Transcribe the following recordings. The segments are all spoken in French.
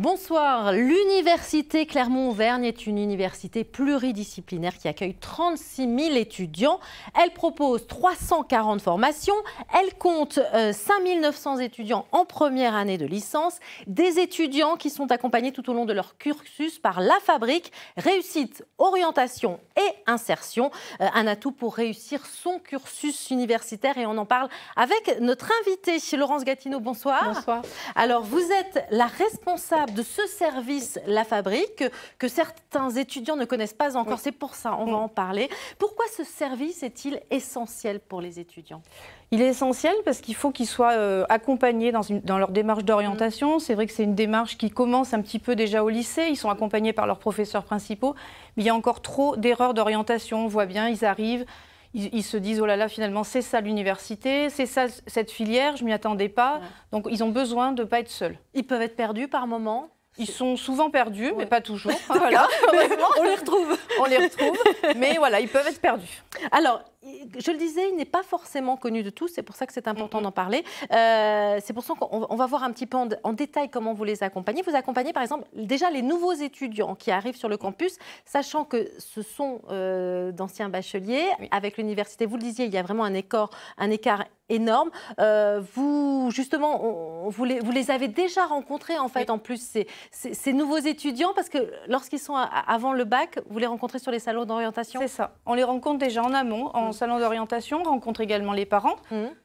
Bonsoir. L'université Clermont-Auvergne est une université pluridisciplinaire qui accueille 36 000 étudiants. Elle propose 340 formations. Elle compte 5 900 étudiants en première année de licence. Des étudiants qui sont accompagnés tout au long de leur cursus par La Fabrique. Réussite, orientation et insertion. Un atout pour réussir son cursus universitaire. Et on en parle avec notre invitée, Laurence Gatineau. Bonsoir. Bonsoir. Alors, vous êtes la responsable de ce service La Fabrique que certains étudiants ne connaissent pas encore. Oui. C'est pour ça, on va en parler. Pourquoi ce service est-il essentiel pour les étudiants ? Il est essentiel parce qu'il faut qu'ils soient accompagnés dans leur démarche d'orientation. C'est vrai que c'est une démarche qui commence un petit peu déjà au lycée. Ils sont accompagnés par leurs professeurs principaux. Mais il y a encore trop d'erreurs d'orientation. On voit bien, ils arrivent, ils se disent « oh là là, finalement, c'est ça l'université, c'est ça cette filière, je ne m'y attendais pas ». Donc, ils ont besoin de ne pas être seuls. Ils peuvent être perdus par moment ? Ils sont souvent perdus, mais pas toujours. Voilà. On les retrouve. On les retrouve, mais voilà, ils peuvent être perdus. Alors, je le disais, il n'est pas forcément connu de tous, c'est pour ça que c'est important d'en parler. C'est pour ça qu'on va voir un petit peu en détail comment vous les accompagnez. Vous accompagnez par exemple déjà les nouveaux étudiants qui arrivent sur le campus, sachant que ce sont d'anciens bacheliers. Oui. Avec l'université, vous le disiez, il y a vraiment un écart énorme. Vous, justement, vous les avez déjà rencontrés, en fait, oui. En plus, ces nouveaux étudiants, parce que lorsqu'ils sont avant le bac, vous les rencontrez sur les salons d'orientation ? C'est ça. On les rencontre déjà en amont, en salon d'orientation. On rencontre également les parents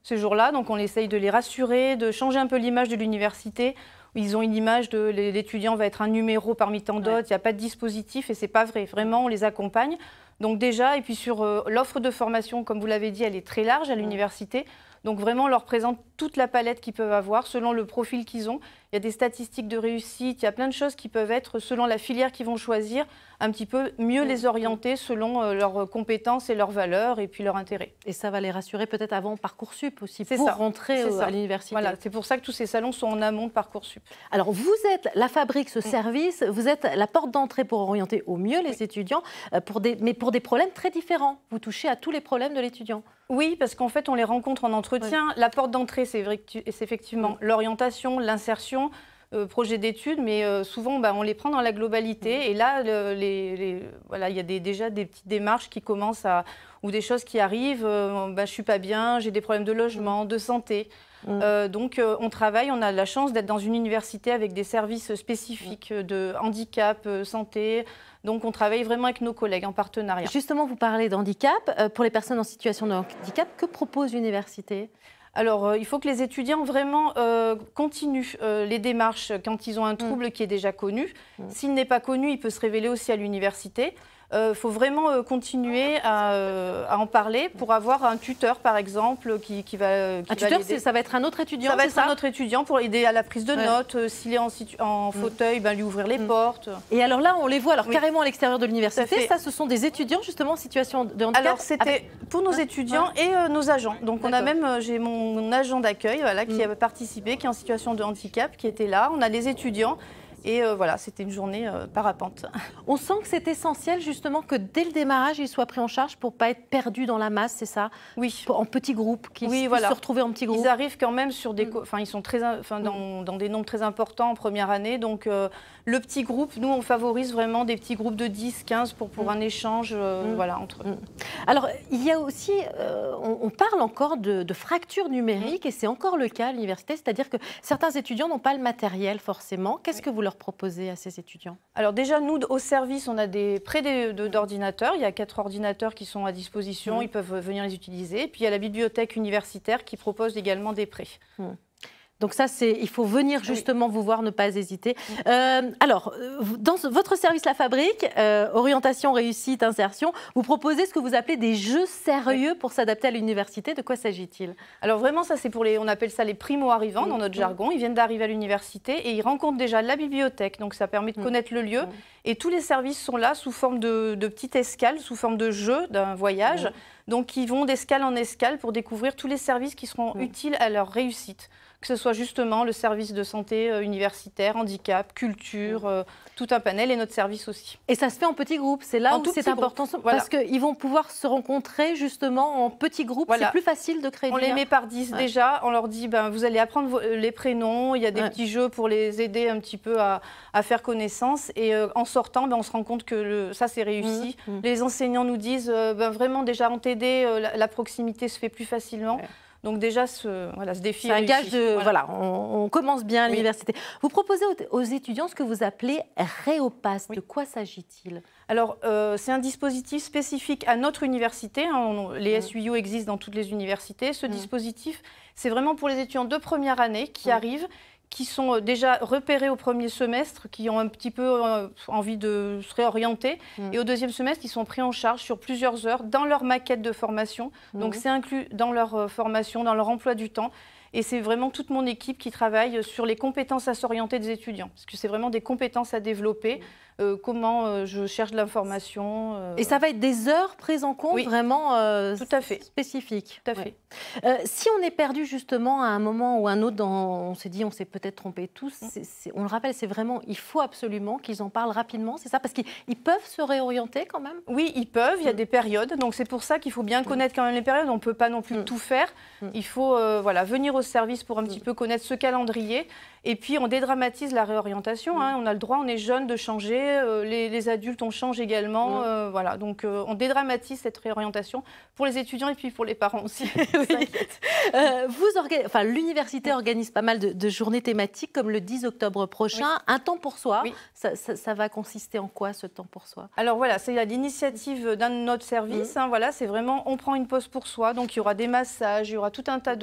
ce jour-là. Donc, on essaye de les rassurer, de changer un peu l'image de l'université. Ils ont une image de l'étudiant va être un numéro parmi tant d'autres. Il n'y a pas de dispositif et ce n'est pas vrai. Vraiment, on les accompagne. Donc déjà, et puis sur l'offre de formation, comme vous l'avez dit, elle est très large à l'université. Donc vraiment, on leur présente toute la palette qu'ils peuvent avoir selon le profil qu'ils ont. Il y a des statistiques de réussite, il y a plein de choses qui peuvent être, selon la filière qu'ils vont choisir, un petit peu mieux les orienter selon leurs compétences et leurs valeurs et puis leurs intérêts. Et ça va les rassurer peut-être avant Parcoursup aussi, pour rentrer à l'université. Voilà, c'est pour ça que tous ces salons sont en amont de Parcoursup. Alors vous êtes La Fabrique, ce service, vous êtes la porte d'entrée pour orienter au mieux les étudiants, mais pour des problèmes très différents. Vous touchez à tous les problèmes de l'étudiant. Oui, parce qu'en fait, on les rencontre en entretien. Oui. La porte d'entrée, c'est effectivement l'orientation, l'insertion, projet d'études, mais souvent, on les prend dans la globalité. Et là, voilà, il y a déjà des petites démarches qui commencent ou des choses qui arrivent. Je ne suis pas bien, j'ai des problèmes de logement, de santé. Donc, on travaille, on a la chance d'être dans une université avec des services spécifiques de handicap, santé. Donc, on travaille vraiment avec nos collègues en partenariat. Justement, vous parlez d'handicap. Pour les personnes en situation de handicap, que propose l'université ? Alors, il faut que les étudiants vraiment continuent les démarches quand ils ont un trouble qui est déjà connu. S'il n'est pas connu, il peut se révéler aussi à l'université. Il faut vraiment continuer à en parler pour avoir un tuteur, par exemple, qui va un tuteur, ça va être un autre étudiant, ça va être un autre étudiant pour aider à la prise de notes. S'il est en fauteuil, lui ouvrir les portes. Et alors là, on les voit carrément à l'extérieur de l'université. Ça, ce sont des étudiants justement en situation de handicap. Alors, c'était pour nos étudiants et nos agents. Donc, on a même, j'ai mon agent d'accueil qui a participé, qui est en situation de handicap, qui était là. On a les étudiants. Et voilà, c'était une journée parapente. On sent que c'est essentiel justement que dès le démarrage, ils soient pris en charge pour ne pas être perdus dans la masse, c'est ça ? Oui. En petits groupes, qu'ils puissent se retrouver en petits groupes. Ils arrivent quand même sur des... ils sont dans des nombres très importants en première année. Donc le petit groupe, nous, on favorise vraiment des petits groupes de 10, 15 pour un échange entre eux. Alors, il y a aussi... on parle encore de fracture numérique et c'est encore le cas à l'université. C'est-à-dire que certains étudiants n'ont pas le matériel forcément. Qu'est-ce que vous leur proposez à ces étudiants ? Alors déjà, nous, au service, on a des prêts d'ordinateurs. Il y a 4 ordinateurs qui sont à disposition. Ils peuvent venir les utiliser. Et puis, il y a la bibliothèque universitaire qui propose également des prêts. Donc ça, il faut venir justement vous voir, ne pas hésiter. Alors, dans votre service La Fabrique, orientation, réussite, insertion, vous proposez ce que vous appelez des jeux sérieux pour s'adapter à l'université. De quoi s'agit-il ? Alors vraiment, ça c'est pour on appelle ça les primo-arrivants dans notre jargon. Ils viennent d'arriver à l'université et ils rencontrent déjà la bibliothèque. Donc ça permet de connaître le lieu Et tous les services sont là sous forme de petites escales, sous forme de jeu, d'un voyage. Donc, ils vont d'escale en escale pour découvrir tous les services qui seront utiles à leur réussite. Que ce soit justement le service de santé universitaire, handicap, culture, tout un panel et notre service aussi. Et ça se fait en petits groupes, c'est là où c'est important parce qu'ils vont pouvoir se rencontrer justement en petits groupes, c'est plus facile de créer du lien. On les met par 10 déjà, on leur dit vous allez apprendre les prénoms, il y a des petits jeux pour les aider un petit peu à faire connaissance et en sortant on se rend compte que ça c'est réussi. Les enseignants nous disent vraiment déjà en TD la proximité se fait plus facilement. Donc déjà, ce défi c'est un gage de... Voilà, on commence bien à l'université. Vous proposez aux étudiants ce que vous appelez Réopass. De quoi s'agit-il? Alors, c'est un dispositif spécifique à notre université. Les SUIO existent dans toutes les universités. Ce dispositif, c'est vraiment pour les étudiants de première année qui arrivent, qui sont déjà repérés au premier semestre, qui ont un petit peu envie de se réorienter. Et au deuxième semestre, ils sont pris en charge sur plusieurs heures dans leur maquette de formation. Donc c'est inclus dans leur formation, dans leur emploi du temps. Et c'est vraiment toute mon équipe qui travaille sur les compétences à s'orienter des étudiants. Parce que c'est vraiment des compétences à développer. Comment je cherche de l'information. Et ça va être des heures prises en compte vraiment tout à fait. Spécifiques. Tout à fait. Si on est perdu justement à un moment ou un autre, on s'est dit, on s'est peut-être trompé tous, on le rappelle, c'est vraiment, il faut absolument qu'ils en parlent rapidement, c'est ça? Parce qu'ils peuvent se réorienter quand même? Oui, ils peuvent, il y a des périodes, donc c'est pour ça qu'il faut bien connaître quand même les périodes, on ne peut pas non plus tout faire. Il faut venir au service pour un petit peu connaître ce calendrier. Et puis, on dédramatise la réorientation. On a le droit, on est jeune, de changer. Les adultes, on change également. Voilà. Donc, on dédramatise cette réorientation pour les étudiants et puis pour les parents aussi. L'université organise pas mal de journées thématiques, comme le 10 octobre prochain. Un temps pour soi. Ça va consister en quoi, ce temps pour soi? Alors, voilà, c'est l'initiative d'un de notre service. C'est vraiment, on prend une pause pour soi. Donc, il y aura des massages, il y aura tout un tas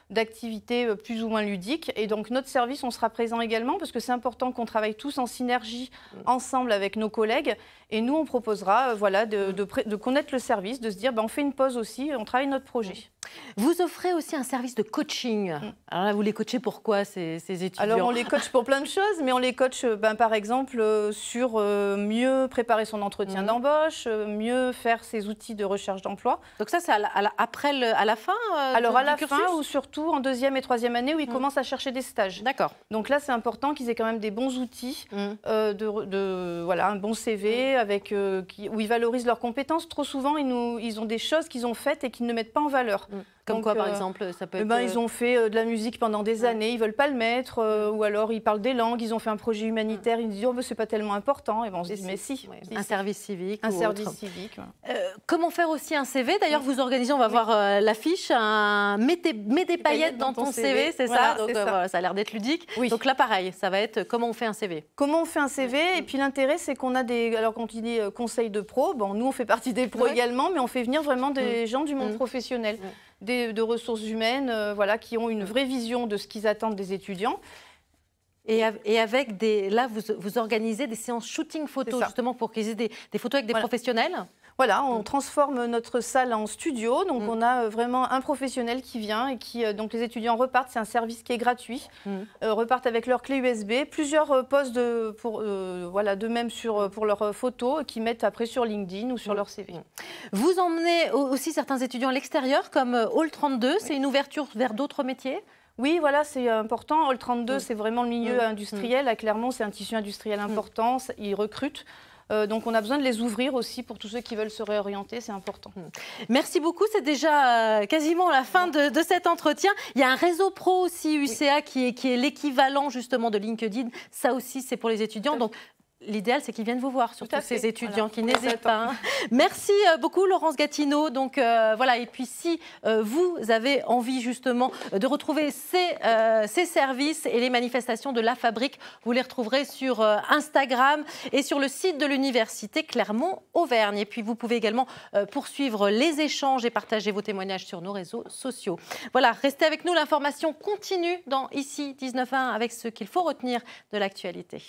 d'activités plus ou moins ludiques. Et donc, notre service, on sera présent également parce que c'est important qu'on travaille tous en synergie ensemble avec nos collègues. Et nous, on proposera de connaître le service, de se dire on fait une pause aussi, on travaille notre projet. Vous offrez aussi un service de coaching. Alors là, vous les coachez pour quoi, ces étudiants? Alors, on les coach pour plein de choses, mais on les coach, par exemple, sur mieux préparer son entretien d'embauche, mieux faire ses outils de recherche d'emploi. Donc ça, c'est à la fin Alors, à la fin ou surtout en deuxième et troisième année où ils commencent à chercher des stages. D'accord. Donc là, c'est important qu'ils aient quand même des bons outils, un bon CV où ils valorisent leurs compétences. Trop souvent, ils ont des choses qu'ils ont faites et qu'ils ne mettent pas en valeur. Comme quoi, par exemple, ça peut être... Ils ont fait de la musique pendant des années, ils ne veulent pas le mettre, ou alors ils parlent des langues, ils ont fait un projet humanitaire, ils disent c'est pas tellement important, et on se dit mais si. Un service civique. Un service civique. Comment faire aussi un CV? D'ailleurs, vous organisez, on va voir l'affiche, mets des paillettes dans ton CV, c'est ça? Donc ça a l'air d'être ludique. Donc là, pareil, ça va être comment on fait un CV. Comment on fait un CV? Et puis l'intérêt, c'est qu'on a alors quand il dit conseil de pro, nous on fait partie des pros également, mais on fait venir vraiment des gens du monde professionnel. De ressources humaines qui ont une vraie vision de ce qu'ils attendent des étudiants. Et avec là, vous organisez des séances shooting photos, justement, pour qu'ils aient des photos avec des professionnels? Voilà, on transforme notre salle en studio. Donc, on a vraiment un professionnel qui vient et donc les étudiants repartent. C'est un service qui est gratuit. Repartent avec leur clé USB, plusieurs posts d'eux-mêmes pour leurs photos qu'ils mettent après sur LinkedIn ou sur leur CV. Vous emmenez aussi certains étudiants à l'extérieur, comme Hall 32. C'est une ouverture vers d'autres métiers? Oui, voilà, c'est important. Hall 32, c'est vraiment le milieu industriel. À Clermont, c'est un tissu industriel important. Ils recrutent. Donc, on a besoin de les ouvrir aussi pour tous ceux qui veulent se réorienter, c'est important. Merci beaucoup, c'est déjà quasiment la fin de cet entretien. Il y a un réseau pro aussi, UCA, qui est l'équivalent justement de LinkedIn. Ça aussi, c'est pour les étudiants. Donc, l'idéal, c'est qu'ils viennent vous voir, surtout ces étudiants qui n'hésitent pas. Merci beaucoup, Laurence Gatineau. Donc, et puis si vous avez envie justement de retrouver ces services et les manifestations de la Fabrique, vous les retrouverez sur Instagram et sur le site de l'université Clermont-Auvergne. Et puis, vous pouvez également poursuivre les échanges et partager vos témoignages sur nos réseaux sociaux. Voilà, restez avec nous, l'information continue dans Ici 19.1 avec ce qu'il faut retenir de l'actualité.